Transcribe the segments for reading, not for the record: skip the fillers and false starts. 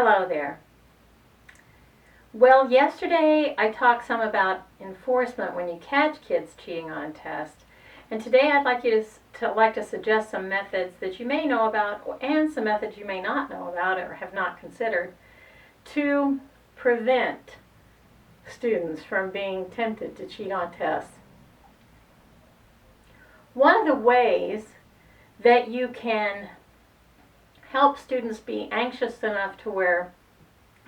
Hello there. Well, yesterday I talked some about enforcement when you catch kids cheating on a test. And today I'd like you to suggest some methods that you may know about and some methods you may not know about or have not considered to prevent students from being tempted to cheat on tests. One of the ways that you can help students be anxious enough to where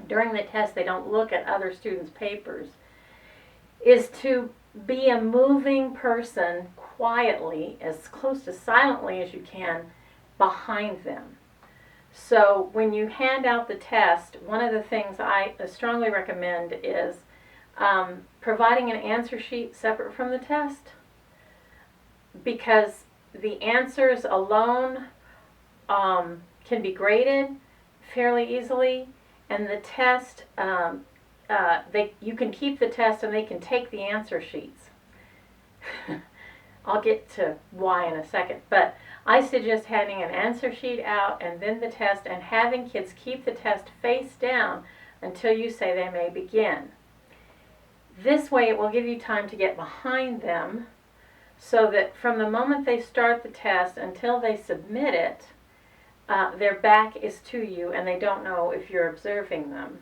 during the test they don't look at other students' papers is to be a moving person quietly, as close to silently as you can, behind them. So when you hand out the test, one of the things I strongly recommend is providing an answer sheet separate from the test, because the answers alone can be graded fairly easily, and the test, you can keep the test and they can take the answer sheets. I'll get to why in a second, but I suggest handing an answer sheet out and then the test, and having kids keep the test face down until you say they may begin. This way it will give you time to get behind them, so that from the moment they start the test until they submit it, their back is to you and they don't know if you're observing them.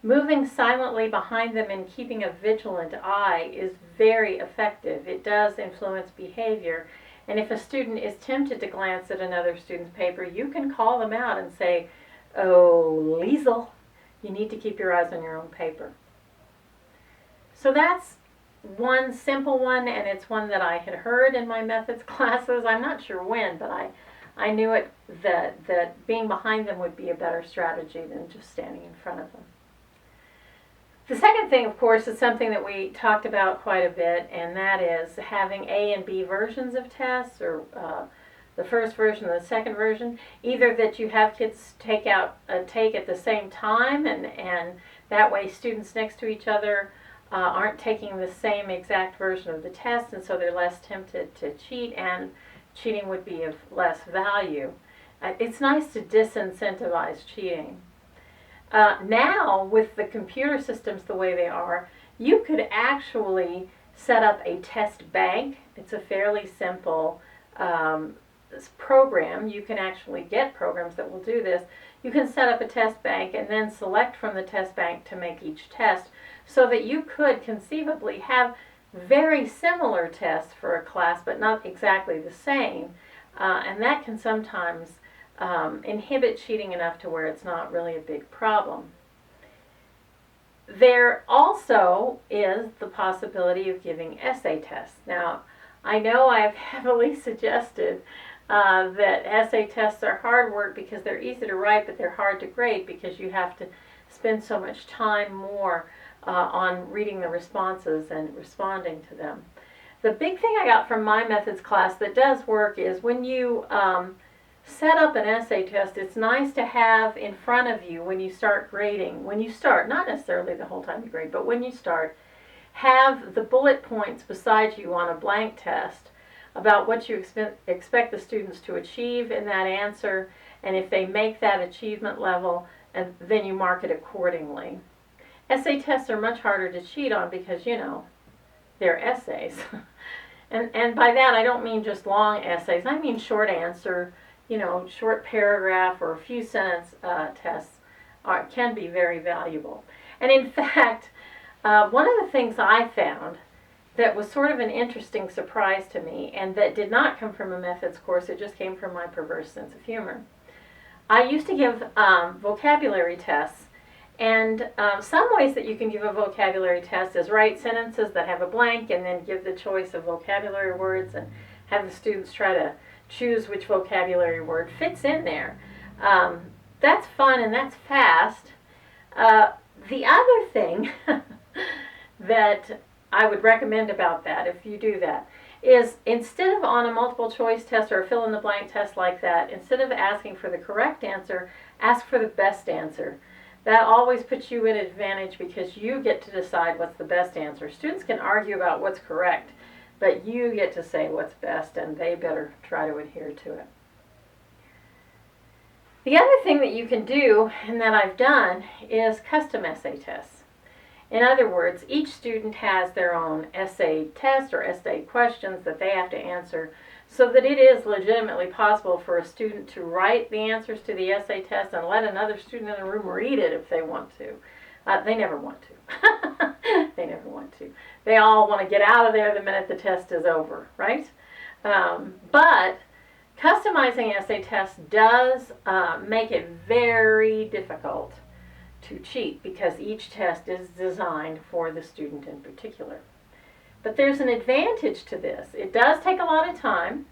Moving silently behind them and keeping a vigilant eye is very effective. It does influence behavior. And if a student is tempted to glance at another student's paper, you can call them out and say, "Oh, Liesel, you need to keep your eyes on your own paper." So that's one simple one, and it's one that I had heard in my methods classes. I'm not sure when, but I knew it that being behind them would be a better strategy than just standing in front of them. The second thing, of course, is something that we talked about quite a bit, and that is having A and B versions of tests, or the first version and the second version. Either that you have kids take at the same time, and that way students next to each other aren't taking the same exact version of the test, and so they're less tempted to cheat, and cheating would be of less value. It's nice to disincentivize cheating. Now, with the computer systems the way they are, you could actually set up a test bank. It's a fairly simple program. You can actually get programs that will do this. You can set up a test bank and then select from the test bank to make each test, so that you could conceivably have very similar tests for a class, but not exactly the same. And that can sometimes inhibit cheating enough to where it's not really a big problem. There also is the possibility of giving essay tests. Now, I know I've heavily suggested that essay tests are hard work because they're easy to write, but they're hard to grade because you have to spend so much time more on reading the responses and responding to them. The big thing I got from my methods class that does work is when you set up an essay test, it's nice to have in front of you when you start grading. When you start, not necessarily the whole time you grade, but when you start, have the bullet points beside you on a blank test about what you expect the students to achieve in that answer, and if they make that achievement level, and then you mark it accordingly. Essay tests are much harder to cheat on because, they're essays. and by that I don't mean just long essays. I mean short answer, short paragraph or a few sentence tests can be very valuable. And in fact, one of the things I found that was sort of an interesting surprise to me, and that did not come from a methods course, it just came from my perverse sense of humor. I used to give vocabulary tests, and some ways that you can give a vocabulary test is write sentences that have a blank and then give the choice of vocabulary words and have the students try to choose which vocabulary word fits in there. That's fun and that's fast. The other thing that I would recommend about that, if you do that, is instead of on a multiple choice test or a fill in the blank test like that, instead of asking for the correct answer, ask for the best answer. That always puts you in advantage because you get to decide what's the best answer. Students can argue about what's correct, but you get to say what's best, and they better try to adhere to it. The other thing that you can do, and that I've done, is custom essay tests. In other words, each student has their own essay test or essay questions that they have to answer, so that it is legitimately possible for a student to write the answers to the essay test and let another student in the room read it if they want to. They never want to. They never want to. They all want to get out of there the minute the test is over, right? But customizing essay tests does make it very difficult to cheat, because each test is designed for the student in particular. But there's an advantage to this. It does take a lot of time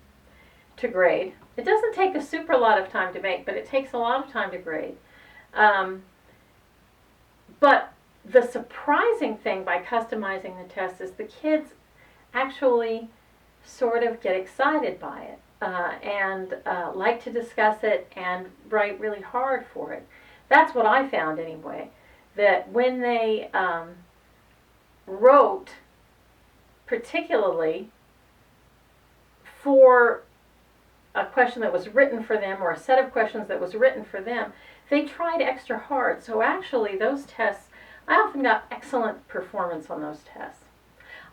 to grade. It doesn't take a super lot of time to make, but it takes a lot of time to grade. But the surprising thing by customizing the test is the kids actually sort of get excited by it and like to discuss it and write really hard for it. That's what I found anyway, that when they wrote particularly for a question that was written for them or a set of questions that was written for them, they tried extra hard. So actually those tests, I often got excellent performance on those tests.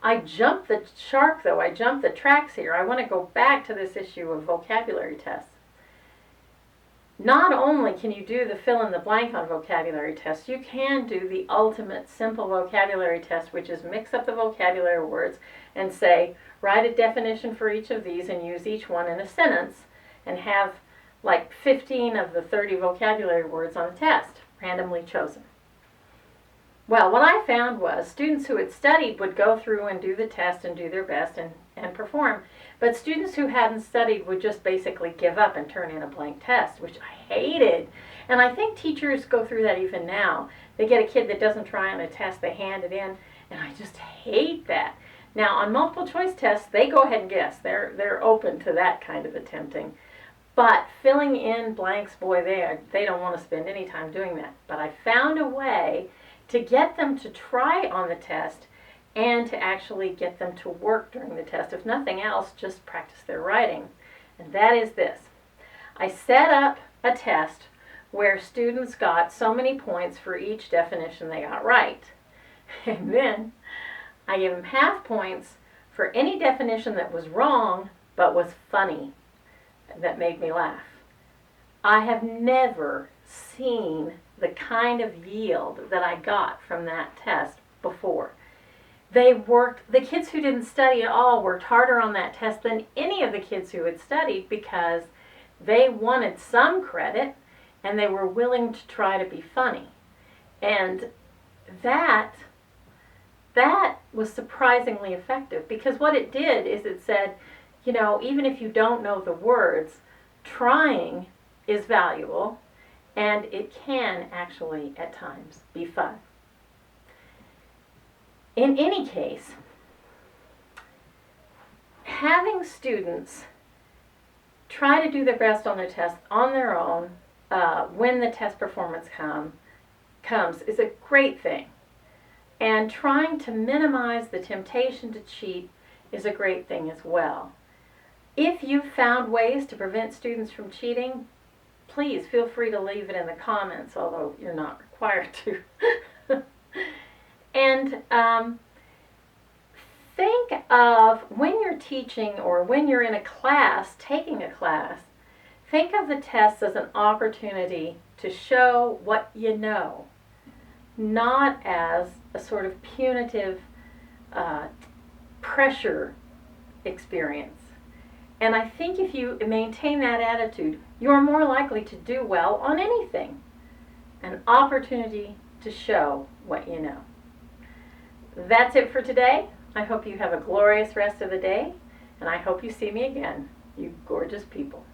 I jumped the shark though, I jumped the tracks here. I want to go back to this issue of vocabulary tests. Not only can you do the fill in the blank on vocabulary tests, you can do the ultimate simple vocabulary test, which is mix up the vocabulary words and say, write a definition for each of these and use each one in a sentence, and have like 15 of the 30 vocabulary words on the test, randomly chosen. Well, what I found was students who had studied would go through and do the test and do their best and perform. But students who hadn't studied would just basically give up and turn in a blank test, which I hated. And I think teachers go through that even now. They get a kid that doesn't try on a test, they hand it in, and I just hate that. Now, on multiple choice tests, they go ahead and guess. They're open to that kind of attempting. But filling in blanks, boy, they don't want to spend any time doing that. But I found a way to get them to try on the test and to actually get them to work during the test. If nothing else, just practice their writing. And that is this. I set up a test where students got so many points for each definition they got right. And then I gave them half points for any definition that was wrong but was funny, that made me laugh. I have never seen the kind of yield that I got from that test before. The kids who didn't study at all worked harder on that test than any of the kids who had studied, because they wanted some credit and they were willing to try to be funny. And that was surprisingly effective, because what it did is it said, you know, even if you don't know the words, trying is valuable, and it can actually at times be fun. In any case, having students try to do their best on their test on their own when the test performance comes is a great thing. And trying to minimize the temptation to cheat is a great thing as well. If you've found ways to prevent students from cheating, please feel free to leave it in the comments, although you're not required to. And think of, when you're teaching or when you're in a class, taking a class, think of the tests as an opportunity to show what you know, not as a sort of punitive pressure experience. And I think if you maintain that attitude, you're more likely to do well on anything. An opportunity to show what you know. That's it for today. I hope you have a glorious rest of the day, and I hope you see me again, you gorgeous people.